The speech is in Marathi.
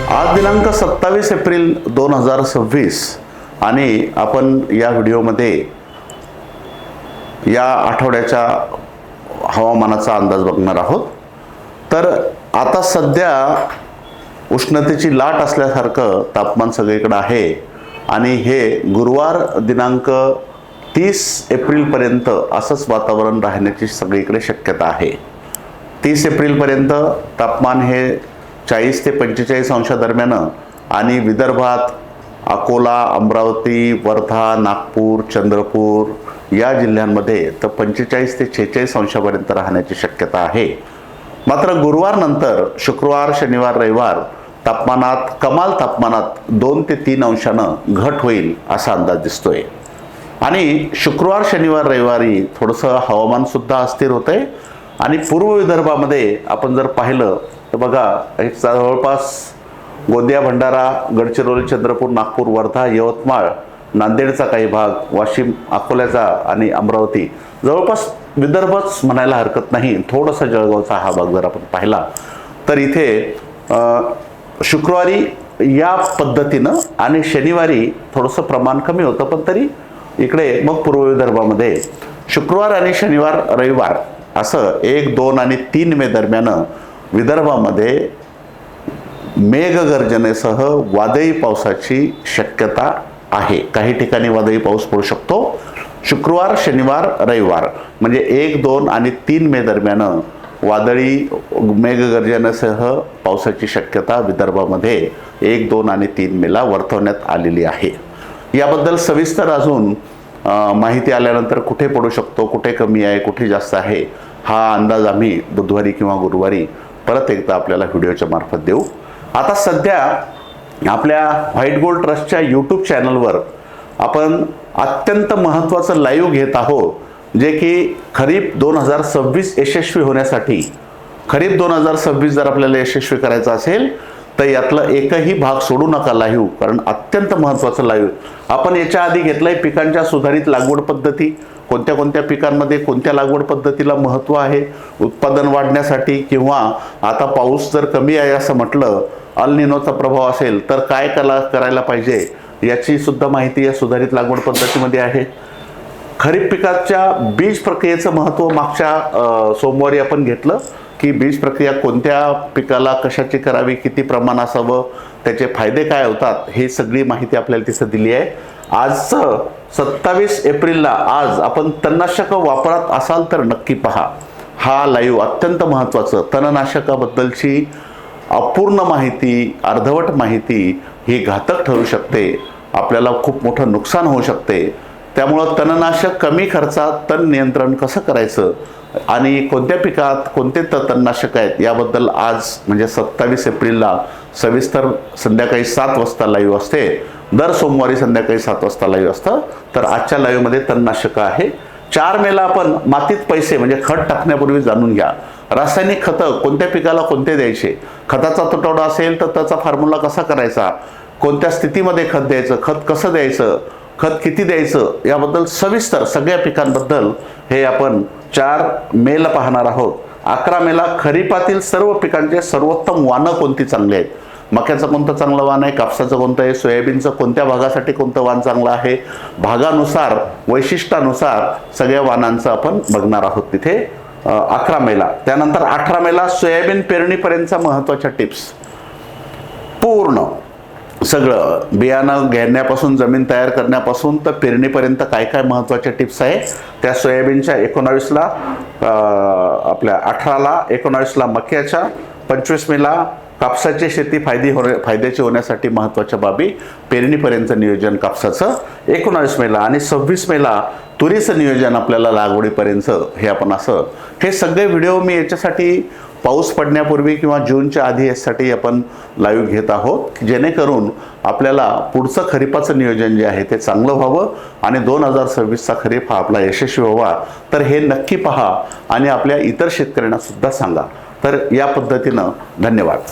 आज दिनांक 27 एप्रिल 2026 आणि आपण या व्हिडिओमध्ये या आठवड्याच्या हवामानाचा अंदाज बघणार आहोत। तर आता सध्या उष्णतेची लाट असल्यासारखं तापमान सगळीकडे आहे आणि हे गुरुवार दिनांक 30 एप्रिलपर्यंत असंच वातावरण राहण्याची सगळीकडे शक्यता आहे। 30 एप्रिलपर्यंत तापमान हे 40 ते 45 अंशादरम्यान आणि विदर्भात अकोला, अमरावती, वर्धा, नागपूर, चंद्रपूर या जिल्ह्यांमध्ये तर 45 ते 46 अंशापर्यंत राहण्याची शक्यता आहे। मात्र गुरुवार नंतर शुक्रवार, शनिवार, रविवार तापमानात कमाल तापमानात 2 ते 3 अंशानं घट होईल असा अंदाज दिसतोय। आणि शुक्रवार, शनिवार, रविवारी थोडंसं हवामान सुद्धा अस्थिर होतंय आणि पूर्व विदर्भामध्ये आपण जर पाहिलं तर बघा एक जवळपास गोंदिया, भंडारा, गडचिरोली, चंद्रपूर, नागपूर, वर्धा, यवतमाळ, नांदेडचा काही भाग, वाशिम, अकोल्याचा आणि अमरावती जवळपास विदर्भच म्हणायला हरकत नाही। थोडासा जळगावचा हा भाग जर आपण पाहिला तर इथे शुक्रवारी या पद्धतीनं आणि शनिवारी थोडंसं प्रमाण कमी होतं, पण तरी इकडे मग पूर्व विदर्भामध्ये शुक्रवार आणि शनिवार, रविवार असं 1, 2 आणि 3 मे दरम्यान विदर्भामध्ये मेघगर्जनेसह वादळी पावसाची शक्यता आहे। काही ठिकाणी वादळी पाऊस पडू शकतो शुक्रवार, शनिवार, रविवार म्हणजे 1, 2 आणि 3 मे दरम्यान वादळी मेघगर्जनेसह पावसाची शक्यता विदर्भामध्ये 1, 2 आणि 3 मेला वर्तवण्यात आलेली आहे। याबद्दल सविस्तर अजून माहिती आल्यानंतर कुठे पडू शकतो, कुठे कमी आहे, कुठे जास्त आहे हा अंदाज आम्ही बुधवारी किंवा गुरुवारी परत एकदा आपल्याला व्हिडिओच्या मार्फत देऊ। आता सध्या आपल्या व्हाईट गोल्ड ट्रस्टच्या यूट्यूब चॅनलवर आपण अत्यंत महत्त्वाचं लाईव्ह घेत आहोत, जे की खरीप 2026 यशस्वी होण्यासाठी खरीप 2026 जर आपल्याला यशस्वी करायचं असेल तर यातलं एकही भाग सोडू नका लाईव्ह, कारण अत्यंत महत्त्वाचं लाईव्ह आपण याच्या आधी घेतलंय। पिकांच्या सुधारित लागवड पद्धती, कोणत्या कोणत्या पिकांमध्ये कोणत्या लागवड पद्धतीला महत्त्व आहे, उत्पादन वाढण्यासाठी किंवा आता पाऊस जर कमी आहे असं म्हटलं, अल निनोचा प्रभाव असेल तर काय करायला पाहिजे याची सुद्धा माहिती या सुधारित लागवड पद्धतीमध्ये आहे। खरीप पिकाच्या बीज प्रक्रियेचं महत्त्व मागच्या सोमवारी आपण घेतलं की बीज प्रक्रिया कोणत्या पिकाला कशाची करावी, किती प्रमाण असावं, त्याचे फायदे काय होतात, हे सगळी माहिती आपल्याला तिथं दिली आहे। आज 27 एप्रिलला आज आपण तणनाशक वापरत असाल तर नक्की पहा हा लाईव्ह। अत्यंत महत्त्वाचं तणनाशकाबद्दलची अपूर्ण माहिती, अर्धवट माहिती ही घातक ठरू शकते, आपल्याला खूप मोठं नुकसान होऊ शकते। त्यामुळं तणनाशक कमी खर्चात तण नियंत्रण कसं करायचं आणि कोणत्या पिकात कोणते तणनाशक आहेत याबद्दल आज म्हणजे 27 एप्रिलला सविस्तर संध्याकाळी 7 वाजता लाईव्ह असते। दर सोमवारी संध्याकाळी 7 वाजता लाईव्ह असतं। तर आजच्या लाईव्हमध्ये तणनाशक आहे। 4 मेला आपण मातीत पैसे म्हणजे खत टाकण्यापूर्वी जाणून घ्या, रासायनिक खतं कोणत्या पिकाला कोणते द्यायचे, खताचा तुटवडा असेल तर त्याचा फॉर्म्युला कसा करायचा, कोणत्या स्थितीमध्ये खत द्यायचं, खत कसं द्यायचं, खत किती द्यायचं याबद्दल सविस्तर सगळ्या पिकांबद्दल हे आपण 4 मेला पाहणार आहोत। 11 मेला खरीपातील सर्व पिकांचे सर्वोत्तम वाणं कोणती चांगली आहेत, मक्याचं कोणतं चांगलं वाण आहे, कापसाचं कोणतं आहे, सोयाबीनचं कोणत्या भागासाठी कोणतं वाण चांगलं आहे, भागानुसार वैशिष्ट्यानुसार सगळ्या वाणांचं आपण बघणार आहोत तिथे 11 मेला। त्यानंतर 18 मेला सोयाबीन पेरणीपर्यंतच्या महत्त्वाच्या टिप्स पूर्ण सगळं बियाणं घेण्यापासून जमीन तयार करण्यापासून तर पेरणीपर्यंत काय काय महत्त्वाच्या टिप्स आहे त्या सोयाबीनच्या 19ला, आपल्या 18ला, 19ला मक्याच्या, 25 मेला कापसाची शेती फायद्याची होण्यासाठी महत्त्वाच्या बाबी, पेरणीपर्यंत नियोजन कापसाचं 19 मेला आणि 26 मेला तुरीचं नियोजन आपल्याला लागवडीपर्यंत हे आपण असं हे सगळे व्हिडिओ मी याच्यासाठी पाऊस पडण्यापूर्वी किंवा जूनच्या आधी यासाठी आपण लाईव्ह घेत आहोत, जेणेकरून आपल्याला पुढचं खरीपाचं नियोजन जे आहे ते चांगलं व्हावं आणि 2026चा खरीप हा आपला यशस्वी व्हावा। तर हे नक्की पहा आणि आपल्या इतर शेतकऱ्यांना सुद्धा सांगा। तर या पद्धतीनं धन्यवाद।